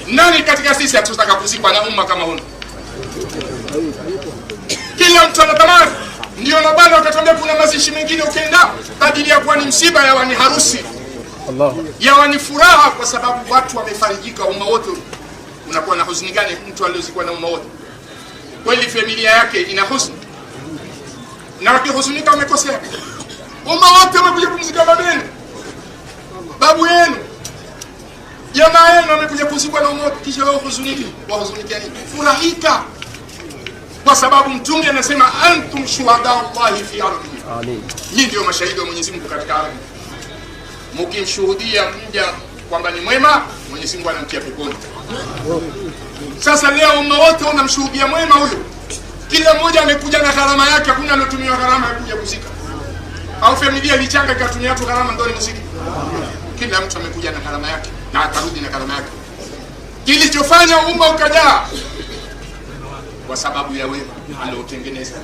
Nani katika sisi hatutaka kuzikwa na umma kama huna? Kila mtu anatamani. Ndio na bado wakatuambia kuna mazishi mengine ukienda badili ya kuwa ni msiba yawa ni harusi. Allah. Yawa ni furaha kwa sababu watu wamefarijika umma wote. Unakuwa na huzuni gani mtu aliozikwa na umma wote? Kweli familia yake ina huzuni. Na wakihuzunika wamekosea. Umma wote wamekuja kumzika babenu, babu yenu, jamaa yenu wamekuja kuzikwa na umma wote, kisha wao huzuniki. Wahuzunikia nini? Furahika. Kwa sababu Mtume anasema antum shuhada Allahi fi ardhi. Amin. Nyinyi ndio mashahidi wa Mwenyezi Mungu katika ardhi. Mkimshuhudia mja kwamba ni mwema, Mwenyezi Mungu anamtia peponi. Sasa leo umma wote unamshuhudia mwema huyo. Kila mmoja amekuja na gharama yake, hakuna alotumia gharama ya kuja kuzika. Au familia ilichanga ikatumia tu gharama ndio ni muziki. Kila mtu amekuja na gharama yake na atarudi na gharama yake. Kilichofanya umma ukajaa kwa sababu ya wema aliotengeneza.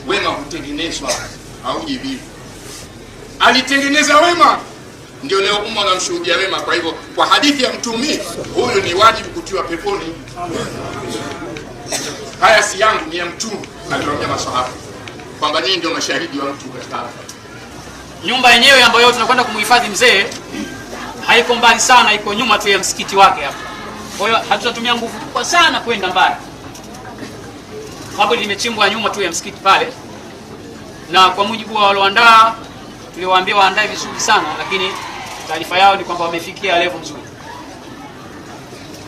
Wema hutengenezwa au hivi. Alitengeneza wema ndio leo umma unamshuhudia wema. Kwa hivyo kwa hadithi ya Mtume, huyu ni wajibu kutiwa peponi. Haya si yangu, ni ya Mtume aliwaambia maswahaba kwamba nyinyi ndio mashahidi wa mtu katika nyumba yenyewe ambayo tunakwenda kumhifadhi mzee. Haiko mbali sana, iko nyuma tu ya msikiti wake hapa. Kwa hiyo hatutatumia nguvu kubwa sana kwenda mbali. Kaburi limechimbwa nyuma tu ya msikiti pale. Na kwa mujibu wa walioandaa, tuliwaambia waandae vizuri sana, lakini taarifa yao ni kwamba wamefikia level nzuri.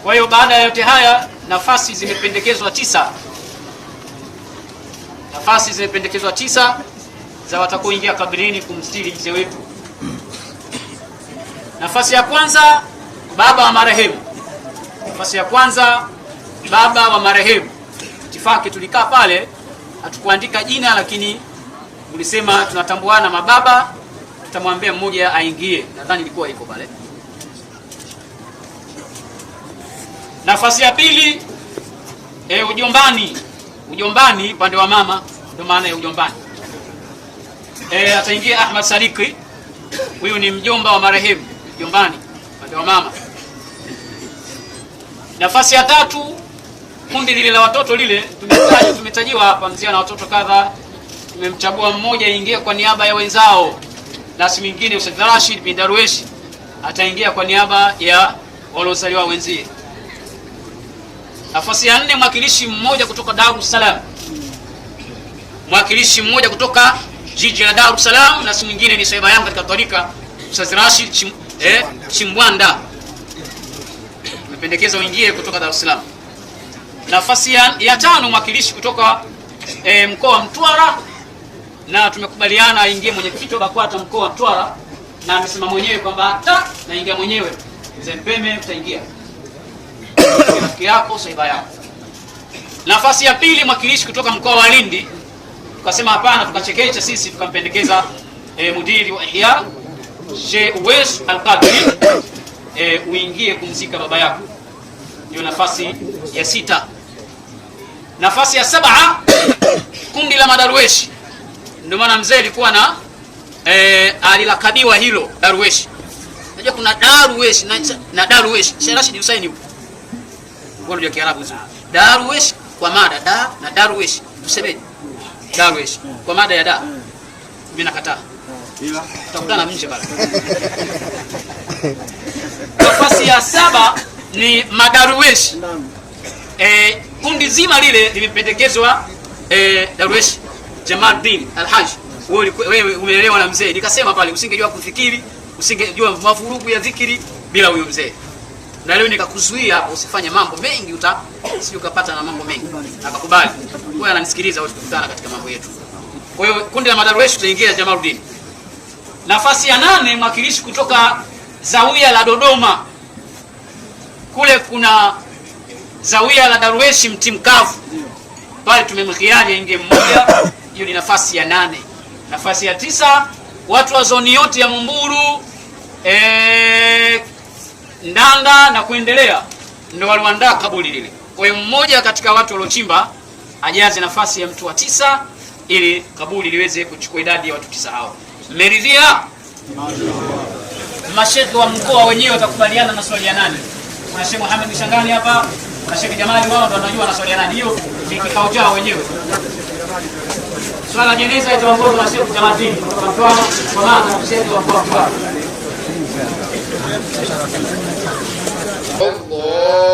Kwa hiyo baada ya yote haya, nafasi zimependekezwa 9. Nafasi zimependekezwa 9 za watakaoingia kaburini kumstiri mzee wetu. Nafasi ya kwanza, baba wa marehemu. Nafasi ya kwanza, baba wa marehemu. Itifaki tulikaa pale, hatukuandika jina, lakini tulisema tunatambuana mababa, tutamwambia mmoja aingie. Nadhani ilikuwa iko pale. Nafasi ya pili, ujombani. Ujombani pande wa mama, ndio maana ya ujombani. Ataingia Ahmad Sadiki. Huyu ni mjomba wa marehemu, ujombani pande wa mama. Nafasi ya tatu, kundi lile la watoto lile tumetajiwa hapa, mzee na watoto kadha. Tumemchagua mmoja aingie kwa niaba ya wenzao, na si mwingine Ustadh Rashid bin Darwesh ataingia kwa niaba ya waliozaliwa wenzie. Nafasi ya 4, mwakilishi mmoja kutoka Dar es Salaam. Mwakilishi mmoja kutoka jiji la Dar es Salaam, na si mwingine ni sahiba yangu katika tarika Ustadh Rashid Chimbwanda. Tumependekeza uingie kutoka Dar es Salaam. Nafasi ya 5, mwakilishi kutoka mkoa wa Mtwara, na tumekubaliana aingie mwenyekiti wa BAKWATA mkoa wa Mtwara, na amesema mwenyewe kwamba hata naingia mwenyewe. Mzee Mpeme utaingia. Rafiki yako, sahiba yako. Nafasi ya 2, mwakilishi kutoka mkoa wa Lindi. Tukasema hapana, tukachekecha sisi, tukampendekeza mudiri wa Ihya Sheikh Uwais Al-Qadri, uingie kumzika baba yako. Ndio nafasi ya 6. Nafasi ya 7, kundi la madarweshi. Ndio maana mzee alikuwa na alilakabiwa hilo darweshi. Unajua kuna darweshi na darweshi. Sheikh Rashid Hussein yupo. Ngono ya Kiarabu hizo. Darwesh kwa mada da na darwesh. Tusemeje? Darwesh kwa mada ya da. Mimi nakataa. Ila tutakutana nje pale. Nafasi ya 7 ni madarwesh. Kundi zima lile limependekezwa Darwesh Jamaluddin Al-Haj. Wewe umeelewa na mzee. Nikasema pale usingejua kufikiri, usingejua mafurugu ya dhikiri bila huyo mzee. Na leo nikakuzuia hapo usifanye mambo mengi, usije ukapata na mambo mengi. Akakubali. Wewe ananisikiliza wote tukutana katika mambo yetu. Kwa hiyo kundi la madarwesh tutaingia Jamaluddin. Nafasi ya 8, mwakilishi kutoka Zawia la Dodoma. Kule kuna Zawia la Darweshi Mtimkavu. Pale tumemkhiari aingie mmoja. Hiyo ni nafasi ya 8. Nafasi ya 9, watu wa zoni yote ya Mumburu, Ndanda na kuendelea ndio walioandaa kaburi lile. Kwa hiyo mmoja katika watu waliochimba ajaze nafasi ya mtu wa 9 ili kaburi liweze kuchukua idadi ya watu 9 hao. Mmeridhia? Mashehe wa mkoa wenyewe watakubaliana na swali ya nani? kuna Sheikh Muhammad Mishangani hapa, kuna Sheikh Jamali, wao ndio wanajua wanaswaliana. Hiyo ni kikao chao wenyewe. Swala jeneza itaongozwa na Sheikh Jamali kwa mfano, kwa maana Sheikh wa mkoa.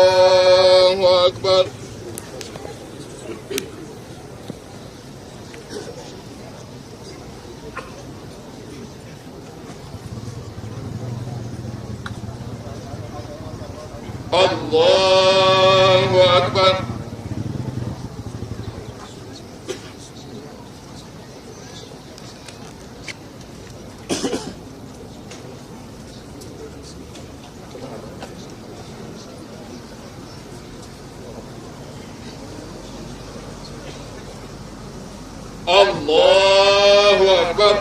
Allahu Akbar. Allahu Akbar. Allahu Akbar.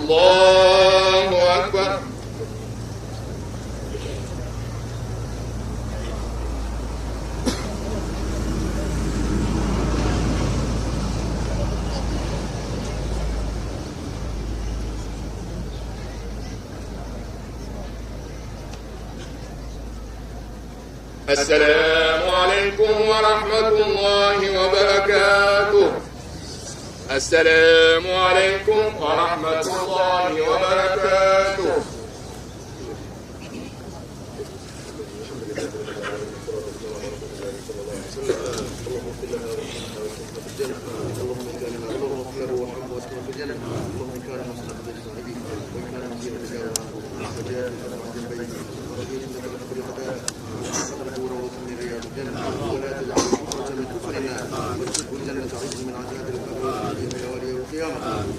Allahu Akbar. السلام عليكم ورحمة الله وبركاته. السلام عليكم ورحمة الله وبركاته.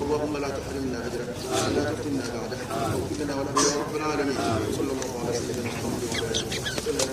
اللهم لا تحرمنا اجره ولا تفتنا بعده واغفر لنا وله يا رب العالمين. صلى الله على سيدنا محمد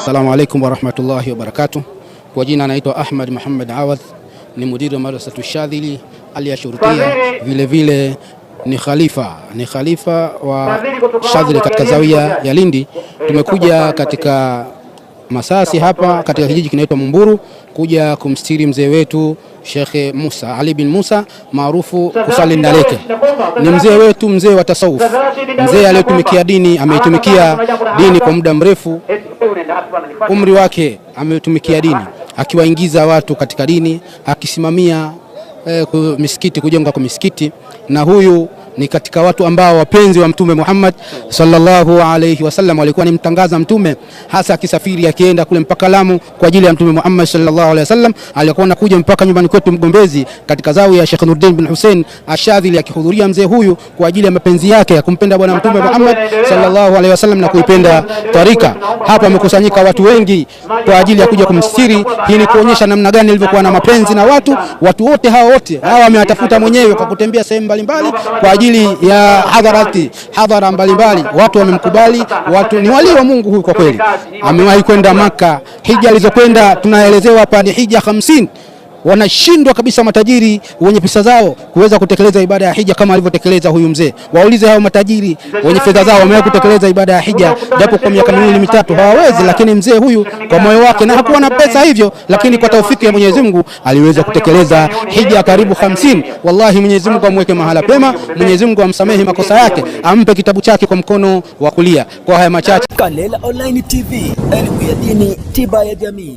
Assalamu alaikum warahmatullahi wabarakatuh. Kwa jina naitwa Ahmad Muhammad Awadh, ni mudiri wa madrasa Shadhili aliyashurutia, vile vile ni khalifa wa Shadhili katika zawia ya Lindi. Tumekuja katika Masasi hapa katika kijiji kinaitwa Mumburu kuja kumstiri mzee wetu Sheikh Musa Ali bin Musa maarufu Kusali Ndaleke. Ni mzee wetu, mzee wa tasawuf, mzee aliyetumikia dini, ameitumikia dini kwa muda mrefu. Umri wake ametumikia dini, akiwaingiza watu katika dini, akisimamia misikiti, kujenga kwa misikiti, na huyu ni katika watu ambao wapenzi wa Mtume Muhammad sallallahu alayhi wasallam, walikuwa ni mtangaza Mtume, hasa akisafiri akienda kule mpaka Lamu kwa ajili ya Mtume Muhammad sallallahu alayhi wasallam. Alikuwa anakuja mpaka nyumbani kwetu Mgombezi katika zawi ya Sheikh Nuruddin bin Hussein Ashadhili, akihudhuria mzee huyu kwa ajili ya mapenzi yake ya kumpenda bwana Mtume Muhammad sallallahu alayhi wasallam na kuipenda tarika. Hapa wamekusanyika watu wengi kwa ajili ya kuja kumstiri. Hii ni kuonyesha namna gani alivyokuwa na mapenzi na watu wote hawa amewatafuta mwenyewe kwa kutembea sehemu mbalimbali kwa ajili ya hadhara mbalimbali. Watu wamemkubali, watu ni wali wa Mungu huyu kwa kweli. Amewahi kwenda Maka, hija alizokwenda tunaelezewa hapa ni hija 50. Wanashindwa kabisa matajiri wenye pesa zao kuweza kutekeleza ibada ya hija kama alivyotekeleza huyu mzee. Waulize hao matajiri wenye fedha zao wamewahi kutekeleza ibada ya hija japo kwa miaka 2-3 hawawezi, lakini mzee huyu kwa moyo wake, na hakuwa na pesa hivyo, lakini kwa taufiki ya Mwenyezi Mungu aliweza kutekeleza hija karibu 50. Wallahi Mwenyezi Mungu amweke mahala pema, Mwenyezi Mungu amsamehe makosa yake, ampe kitabu chake kwa mkono wa kulia. Kwa haya machache, Kalela Online TV, elimu ya dini, tiba ya jamii.